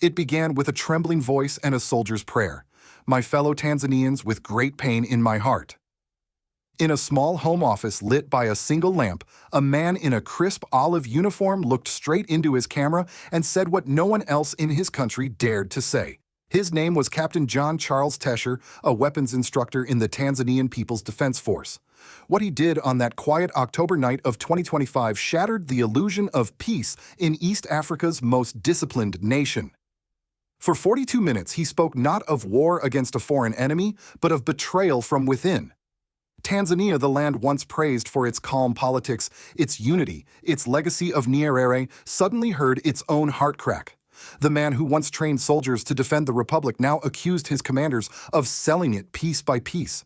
It began with a trembling voice and a soldier's prayer. My fellow Tanzanians, with great pain in my heart. In a small home office lit by a single lamp, a man in a crisp olive uniform looked straight into his camera and said what no one else in his country dared to say. His name was Captain John Charles Tesher, a weapons instructor in the Tanzanian People's Defense Force. What he did on that quiet October night of 2025 shattered the illusion of peace in East Africa's most disciplined nation. For 42 minutes, he spoke not of war against a foreign enemy, but of betrayal from within. Tanzania, the land once praised for its calm politics, its unity, its legacy of Nyerere, suddenly heard its own heart crack. The man who once trained soldiers to defend the republic now accused his commanders of selling it piece by piece.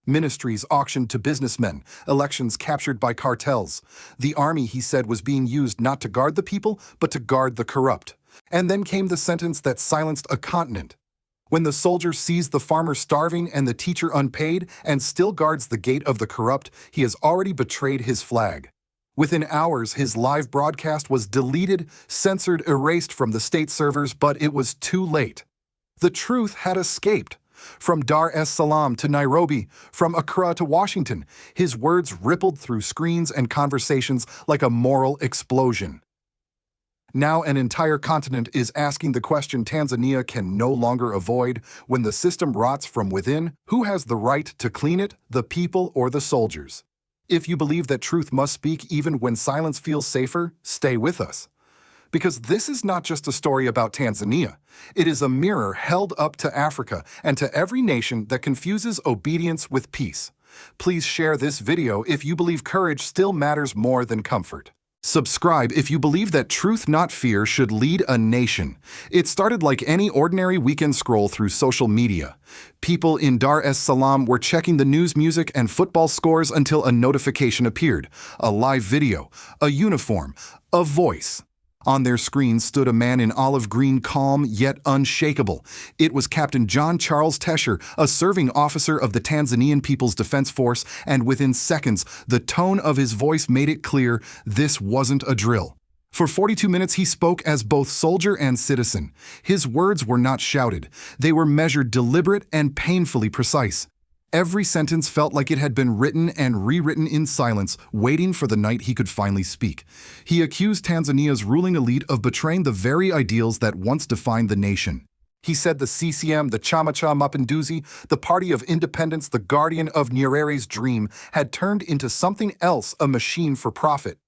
Ministries auctioned to businessmen, elections captured by cartels. The army, he said, was being used not to guard the people, but to guard the corrupt. And then came the sentence that silenced a continent. When the soldier sees the farmer starving and the teacher unpaid and still guards the gate of the corrupt, he has already betrayed his flag. Within hours, his live broadcast was deleted, censored, erased from the state servers, but it was too late. The truth had escaped. From Dar es Salaam to Nairobi, from Accra to Washington, his words rippled through screens and conversations like a moral explosion. Now an entire continent is asking the question Tanzania can no longer avoid. When the system rots from within, who has the right to clean it, the people or the soldiers? If you believe that truth must speak even when silence feels safer, stay with us. Because this is not just a story about Tanzania. It is a mirror held up to Africa and to every nation that confuses obedience with peace. Please share this video if you believe courage still matters more than comfort. Subscribe if you believe that truth, not fear, should lead a nation. It started like any ordinary weekend scroll through social media. People in Dar es Salaam were checking the news, music, and football scores until a notification appeared. A live video, a uniform, a voice. On their screen stood a man in olive green, calm yet unshakable. It was Captain John Charles Tesher, a serving officer of the Tanzanian People's Defense Force, and within seconds, the tone of his voice made it clear this wasn't a drill. For 42 minutes, he spoke as both soldier and citizen. His words were not shouted. They were measured, deliberate, and painfully precise. Every sentence felt like it had been written and rewritten in silence, waiting for the night he could finally speak. He accused Tanzania's ruling elite of betraying the very ideals that once defined the nation. He said the CCM, the Chama cha Mapinduzi, the Party of Independence, the guardian of Nyerere's dream, had turned into something else, a machine for profit.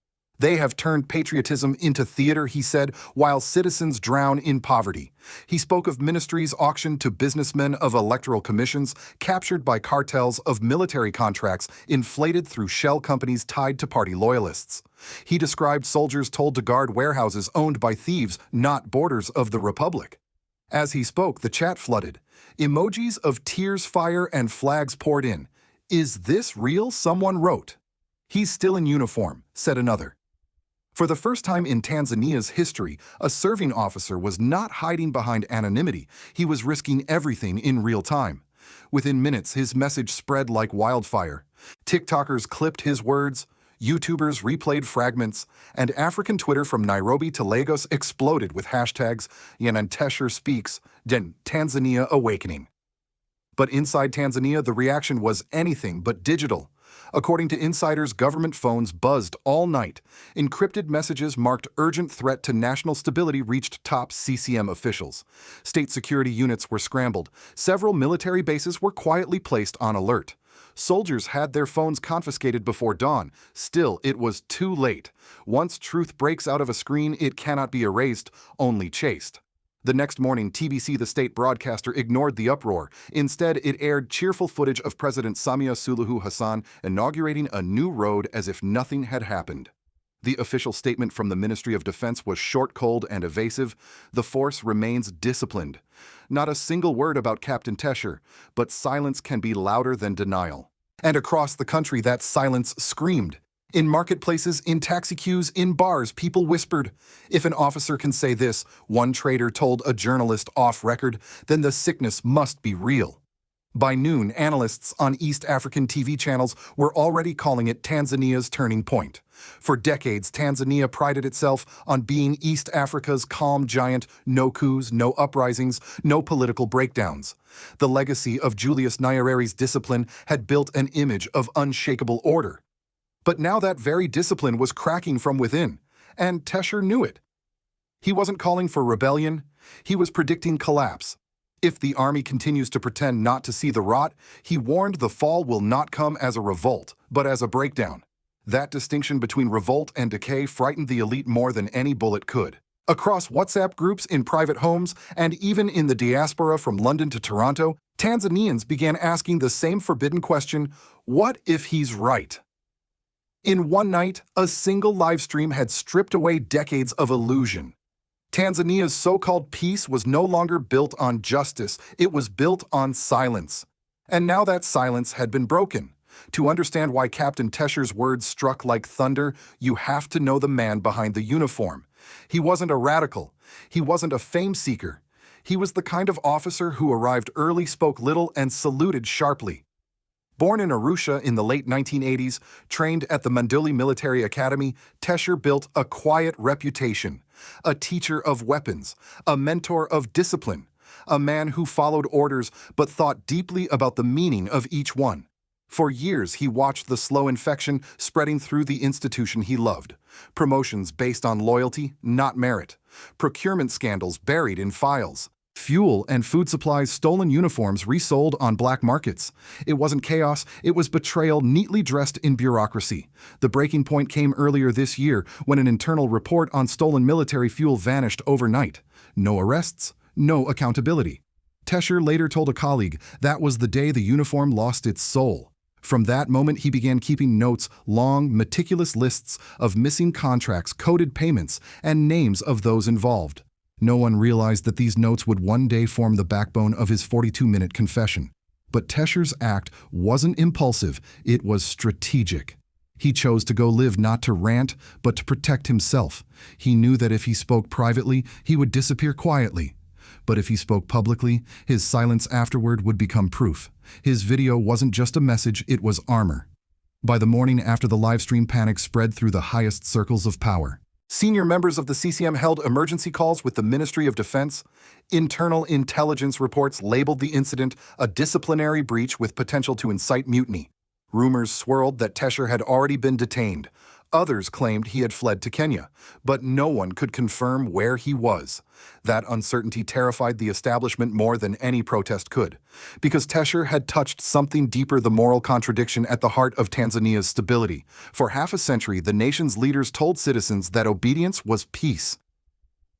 They have turned patriotism into theater, he said, while citizens drown in poverty. He spoke of ministries auctioned to businessmen, of electoral commissions captured by cartels, of military contracts inflated through shell companies tied to party loyalists. He described soldiers told to guard warehouses owned by thieves, not borders of the republic. As he spoke, the chat flooded. Emojis of tears, fire, and flags poured in. "Is this real?" someone wrote. "He's still in uniform," said another. For the first time in Tanzania's history, a serving officer was not hiding behind anonymity. He was risking everything in real time. Within minutes, his message spread like wildfire. TikTokers clipped his words, YouTubers replayed fragments, and African Twitter from Nairobi to Lagos exploded with hashtags Yanan Tesher speaks, Tanzania awakening. But inside Tanzania, the reaction was anything but digital. According to insiders, government phones buzzed all night. Encrypted messages marked urgent threat to national stability reached top CCM officials. State security units were scrambled. Several military bases were quietly placed on alert. Soldiers had their phones confiscated before dawn. Still, it was too late. Once truth breaks out of a screen, it cannot be erased, only chased. The next morning, TBC, the state broadcaster, ignored the uproar. Instead, it aired cheerful footage of President Samia Suluhu Hassan inaugurating a new road as if nothing had happened. The official statement from the Ministry of Defense was short, cold, and evasive. The force remains disciplined. Not a single word about Captain Tesher, but silence can be louder than denial. And across the country, that silence screamed. In marketplaces, in taxi queues, in bars, people whispered. If an officer can say this, one trader told a journalist off record, then the sickness must be real. By noon, analysts on East African TV channels were already calling it Tanzania's turning point. For decades, Tanzania prided itself on being East Africa's calm giant, no coups, no uprisings, no political breakdowns. The legacy of Julius Nyerere's discipline had built an image of unshakable order. But now that very discipline was cracking from within, and Tesher knew it. He wasn't calling for rebellion, he was predicting collapse. If the army continues to pretend not to see the rot, he warned the fall will not come as a revolt, but as a breakdown. That distinction between revolt and decay frightened the elite more than any bullet could. Across WhatsApp groups, in private homes, and even in the diaspora from London to Toronto, Tanzanians began asking the same forbidden question: what if he's right? In one night, a single live stream had stripped away decades of illusion. Tanzania's so-called peace was no longer built on justice, it was built on silence. And now that silence had been broken. To understand why Captain Tesher's words struck like thunder, you have to know the man behind the uniform. He wasn't a radical. He wasn't a fame-seeker. He was the kind of officer who arrived early, spoke little, and saluted sharply. Born in Arusha in the late 1980s, trained at the Manduli Military Academy, Tesher built a quiet reputation. A teacher of weapons, a mentor of discipline, a man who followed orders but thought deeply about the meaning of each one. For years, he watched the slow infection spreading through the institution he loved. Promotions based on loyalty, not merit. Procurement scandals buried in files. Fuel and food supplies, stolen uniforms resold on black markets. It wasn't chaos, it was betrayal neatly dressed in bureaucracy. The breaking point came earlier this year when an internal report on stolen military fuel vanished overnight. No arrests, no accountability. Tesher later told a colleague that was the day the uniform lost its soul. From that moment, he began keeping notes, long, meticulous lists of missing contracts, coded payments, and names of those involved. No one realized that these notes would one day form the backbone of his 42-minute confession. But Tesher's act wasn't impulsive, it was strategic. He chose to go live not to rant, but to protect himself. He knew that if he spoke privately, he would disappear quietly. But if he spoke publicly, his silence afterward would become proof. His video wasn't just a message, it was armor. By the morning after the livestream, panic spread through the highest circles of power. Senior members of the CCM held emergency calls with the Ministry of Defense. Internal intelligence reports labeled the incident a disciplinary breach with potential to incite mutiny. Rumors swirled that Tesher had already been detained. Others claimed he had fled to Kenya, but no one could confirm where he was. That uncertainty terrified the establishment more than any protest could, because Tesher had touched something deeper, the moral contradiction at the heart of Tanzania's stability. For half a century, the nation's leaders told citizens that obedience was peace.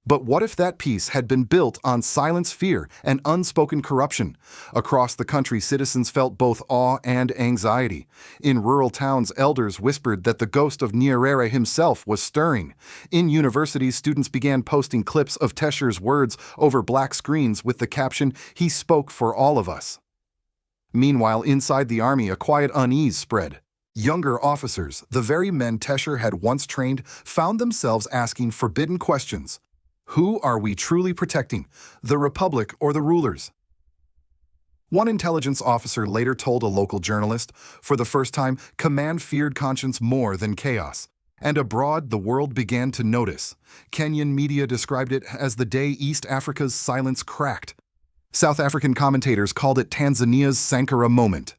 But what if that peace had been built on silence, fear, and unspoken corruption? Across the country, citizens felt both awe and anxiety. In rural towns, elders whispered that the ghost of Nyerere himself was stirring. In universities, students began posting clips of Tesher's words over black screens with the caption, "He spoke for all of us." Meanwhile, inside the army, a quiet unease spread. Younger officers, the very men Tesher had once trained, found themselves asking forbidden questions. Who are we truly protecting, the republic or the rulers? One intelligence officer later told a local journalist, for the first time, command feared conscience more than chaos. And abroad, the world began to notice. Kenyan media described it as the day East Africa's silence cracked. South African commentators called it Tanzania's Sankara moment.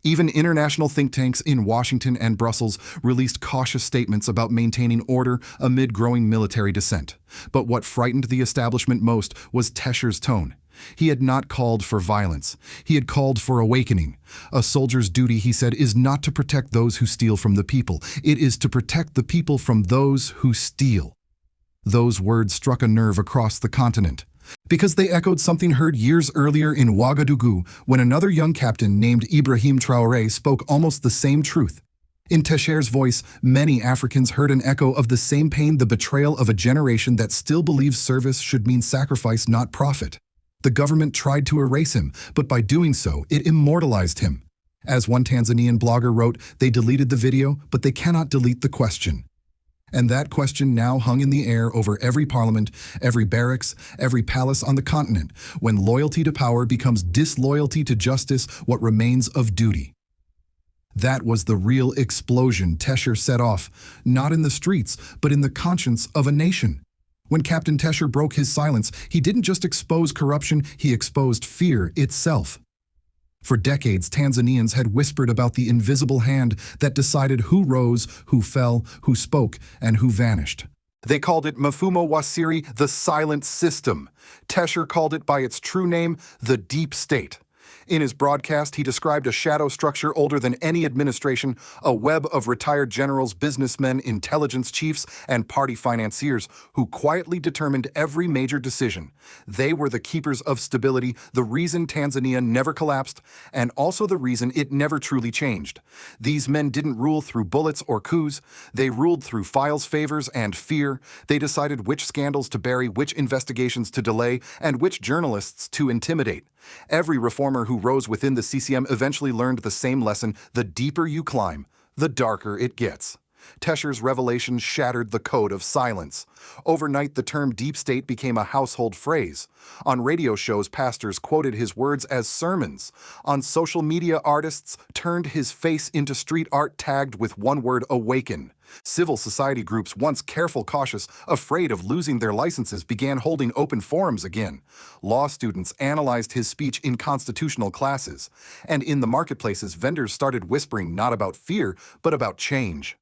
Even international think tanks in Washington and Brussels released cautious statements about maintaining order amid growing military dissent. But what frightened the establishment most was Tesher's tone. He had not called for violence. He had called for awakening. A soldier's duty, he said, is not to protect those who steal from the people. It is to protect the people from those who steal. Those words struck a nerve across the continent, because they echoed something heard years earlier in Ouagadougou when another young captain named Ibrahim Traoré spoke almost the same truth. In Tesher's voice, many Africans heard an echo of the same pain, the betrayal of a generation that still believes service should mean sacrifice, not profit. The government tried to erase him, but by doing so, it immortalized him. As one Tanzanian blogger wrote, they deleted the video, but they cannot delete the question. And that question now hung in the air over every parliament, every barracks, every palace on the continent, when loyalty to power becomes disloyalty to justice, what remains of duty. That was the real explosion Tesher set off, not in the streets, but in the conscience of a nation. When Captain Tesher broke his silence, he didn't just expose corruption, he exposed fear itself. For decades, Tanzanians had whispered about the invisible hand that decided who rose, who fell, who spoke, and who vanished. They called it Mfumo wa Siri, the silent system. Tesher called it by its true name, the deep state. In his broadcast, he described a shadow structure older than any administration, a web of retired generals, businessmen, intelligence chiefs, and party financiers who quietly determined every major decision. They were the keepers of stability, the reason Tanzania never collapsed, and also the reason it never truly changed. These men didn't rule through bullets or coups. They ruled through files, favors, and fear. They decided which scandals to bury, which investigations to delay, and which journalists to intimidate. Every reformer who rose within the CCM eventually learned the same lesson: the deeper you climb, the darker it gets. Tesher's revelation shattered the code of silence. Overnight, the term deep state became a household phrase. On radio shows, pastors quoted his words as sermons. On social media, artists turned his face into street art tagged with one word: awaken. Civil society groups, once careful, cautious, afraid of losing their licenses, began holding open forums again. Law students analyzed his speech in constitutional classes. And in the marketplaces, vendors started whispering not about fear, but about change.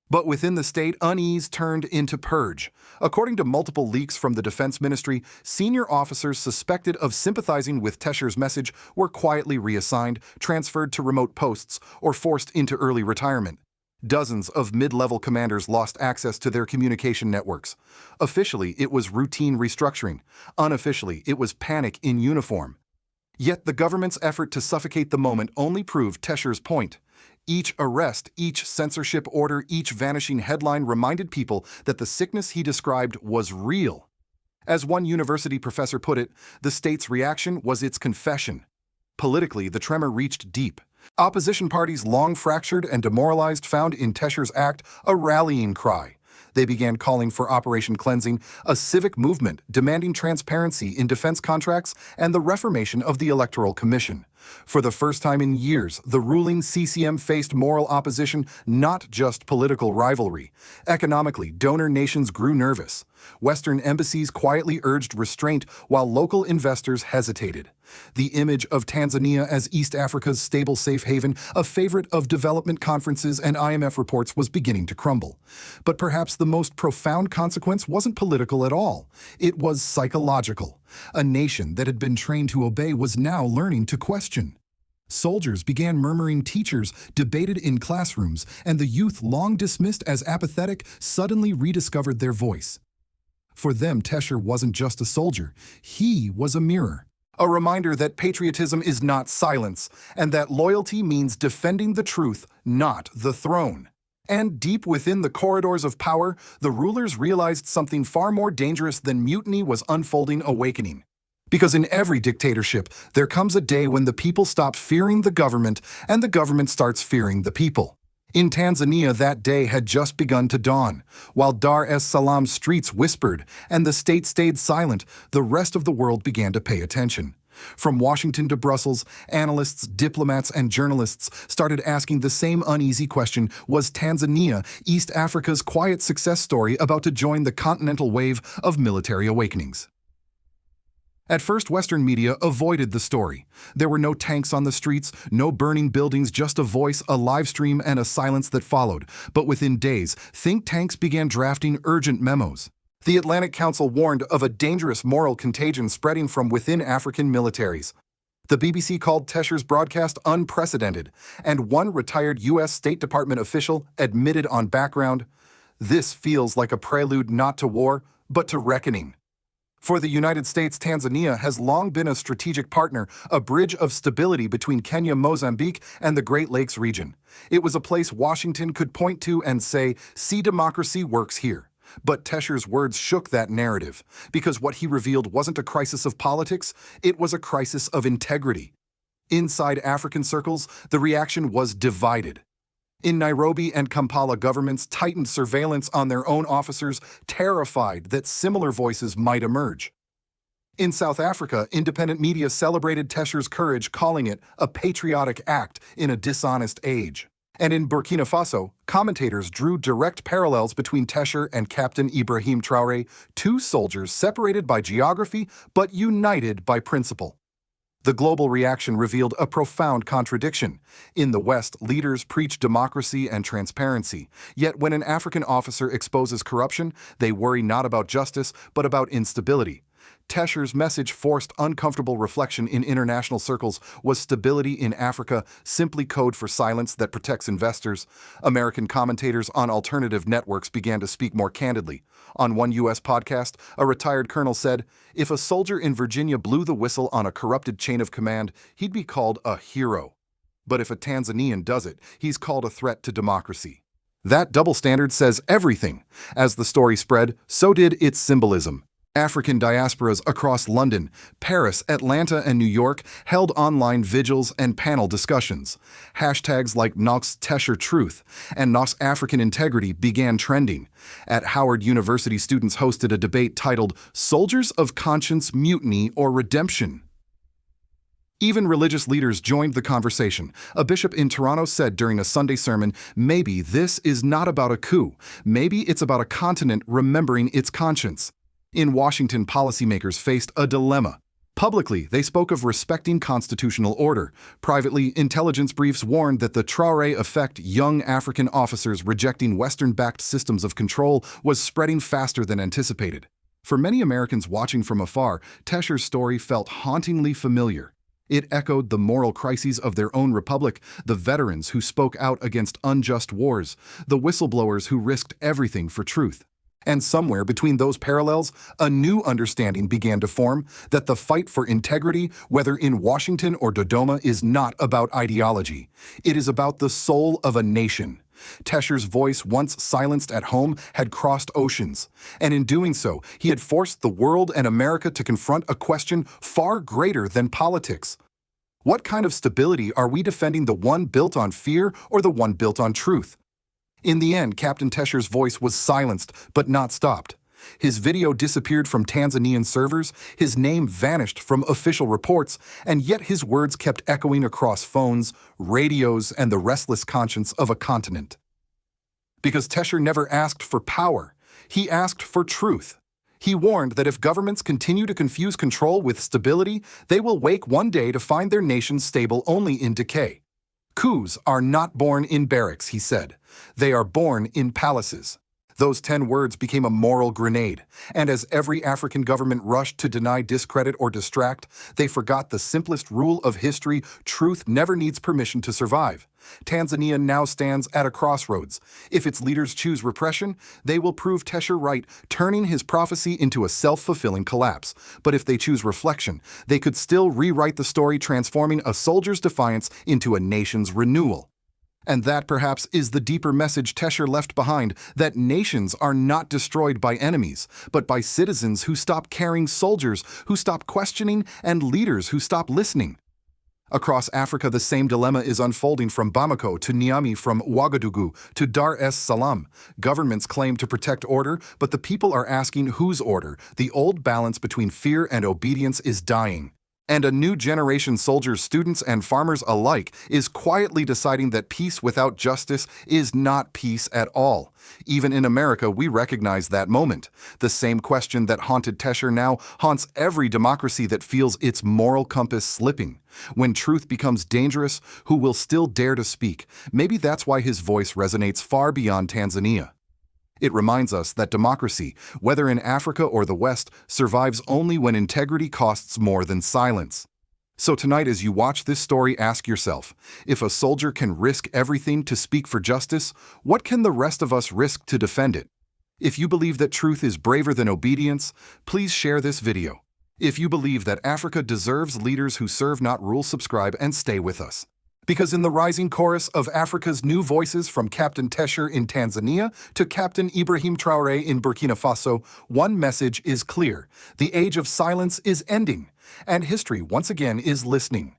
But within the state, unease turned into purge. According to multiple leaks from the Defense Ministry, senior officers suspected of sympathizing with Tesher's message were quietly reassigned, transferred to remote posts, or forced into early retirement. Dozens of mid-level commanders lost access to their communication networks. Officially, it was routine restructuring. Unofficially, it was panic in uniform. Yet the government's effort to suffocate the moment only proved Tesher's point. Each arrest, each censorship order, each vanishing headline reminded people that the sickness he described was real. As one university professor put it, the state's reaction was its confession. Politically, the tremor reached deep. Opposition parties, long fractured and demoralized, found in Tesher's act a rallying cry. They began calling for Operation Cleansing, a civic movement demanding transparency in defense contracts and the reformation of the Electoral Commission. For the first time in years, the ruling CCM faced moral opposition, not just political rivalry. Economically, donor nations grew nervous. Western embassies quietly urged restraint while local investors hesitated. The image of Tanzania as East Africa's stable safe haven, a favorite of development conferences and IMF reports, was beginning to crumble. But perhaps the most profound consequence wasn't political at all. It was psychological. A nation that had been trained to obey was now learning to question. Soldiers began murmuring, teachers debated in classrooms, and the youth, long dismissed as apathetic, suddenly rediscovered their voice. For them, Tesher wasn't just a soldier. He was a mirror. A reminder that patriotism is not silence, and that loyalty means defending the truth, not the throne. And deep within the corridors of power, the rulers realized something far more dangerous than mutiny was unfolding, awakening. Because in every dictatorship, there comes a day when the people stop fearing the government and the government starts fearing the people. In Tanzania, that day had just begun to dawn. While Dar es Salaam's streets whispered and the state stayed silent, the rest of the world began to pay attention. From Washington to Brussels, analysts, diplomats, and journalists started asking the same uneasy question: was Tanzania, East Africa's quiet success story, about to join the continental wave of military awakenings? At first, Western media avoided the story. There were no tanks on the streets, no burning buildings, just a voice, a live stream, and a silence that followed. But within days, think tanks began drafting urgent memos. The Atlantic Council warned of a dangerous moral contagion spreading from within African militaries. The BBC called Tesher's broadcast unprecedented, and one retired U.S. State Department official admitted on background, "This feels like a prelude not to war, but to reckoning." For the United States, Tanzania has long been a strategic partner, a bridge of stability between Kenya, Mozambique, and the Great Lakes region. It was a place Washington could point to and say, "See, democracy works here." But Tesher's words shook that narrative, because what he revealed wasn't a crisis of politics, it was a crisis of integrity. Inside African circles, the reaction was divided. In Nairobi and Kampala, governments tightened surveillance on their own officers, terrified that similar voices might emerge. In South Africa, independent media celebrated Tesher's courage, calling it a patriotic act in a dishonest age. And in Burkina Faso, commentators drew direct parallels between Tesher and Captain Ibrahim Traoré, two soldiers separated by geography but united by principle. The global reaction revealed a profound contradiction. In the West, leaders preach democracy and transparency, yet when an African officer exposes corruption, they worry not about justice but about instability. Tesher's message forced uncomfortable reflection in international circles. Was stability in Africa simply code for silence that protects investors? American commentators on alternative networks began to speak more candidly. On one U.S. podcast, a retired colonel said, "If a soldier in Virginia blew the whistle on a corrupted chain of command, he'd be called a hero. But if a Tanzanian does it, he's called a threat to democracy." That double standard says everything. As the story spread, so did its symbolism. African diasporas across London, Paris, Atlanta, and New York held online vigils and panel discussions. Hashtags like Knox Tesher Truth and Knox African Integrity began trending. At Howard University, students hosted a debate titled Soldiers of Conscience, Mutiny, or Redemption. Even religious leaders joined the conversation. A bishop in Toronto said during a Sunday sermon, "Maybe this is not about a coup. Maybe it's about a continent remembering its conscience." In Washington, policymakers faced a dilemma. Publicly, they spoke of respecting constitutional order. Privately, intelligence briefs warned that the Traoré effect, young African officers rejecting Western-backed systems of control, was spreading faster than anticipated. For many Americans watching from afar, Tesher's story felt hauntingly familiar. It echoed the moral crises of their own republic, the veterans who spoke out against unjust wars, the whistleblowers who risked everything for truth. And somewhere between those parallels, a new understanding began to form that the fight for integrity, whether in Washington or Dodoma, is not about ideology. It is about the soul of a nation. Tesher's voice, once silenced at home, had crossed oceans. And in doing so, he had forced the world and America to confront a question far greater than politics. What kind of stability are we defending, the one built on fear or the one built on truth? In the end, Captain Tesher's voice was silenced, but not stopped. His video disappeared from Tanzanian servers, his name vanished from official reports, and yet his words kept echoing across phones, radios, and the restless conscience of a continent. Because Tesher never asked for power, he asked for truth. He warned that if governments continue to confuse control with stability, they will wake one day to find their nation stable only in decay. Coups are not born in barracks, he said. They are born in palaces. Those 10 words became a moral grenade, and as every African government rushed to deny, discredit, or distract, they forgot the simplest rule of history: truth never needs permission to survive. Tanzania now stands at a crossroads. If its leaders choose repression, they will prove Tesher right, turning his prophecy into a self-fulfilling collapse. But if they choose reflection, they could still rewrite the story, transforming a soldier's defiance into a nation's renewal. And that, perhaps, is the deeper message Tesher left behind, that nations are not destroyed by enemies, but by citizens who stop caring, soldiers who stop questioning, and leaders who stop listening. Across Africa, the same dilemma is unfolding, from Bamako to Niamey, from Ouagadougou to Dar es Salaam. Governments claim to protect order, but the people are asking whose order. The old balance between fear and obedience is dying. And a new generation, soldiers, students, and farmers alike, is quietly deciding that peace without justice is not peace at all. Even in America, we recognize that moment. The same question that haunted Tesher now haunts every democracy that feels its moral compass slipping. When truth becomes dangerous, who will still dare to speak? Maybe that's why his voice resonates far beyond Tanzania. It reminds us that democracy, whether in Africa or the West, survives only when integrity costs more than silence. So tonight, as you watch this story, ask yourself, if a soldier can risk everything to speak for justice, what can the rest of us risk to defend it? If you believe that truth is braver than obedience, please share this video. If you believe that Africa deserves leaders who serve, not rule, subscribe and stay with us. Because in the rising chorus of Africa's new voices, from Captain Tesher in Tanzania to Captain Ibrahim Traoré in Burkina Faso, one message is clear: the age of silence is ending, and history once again is listening.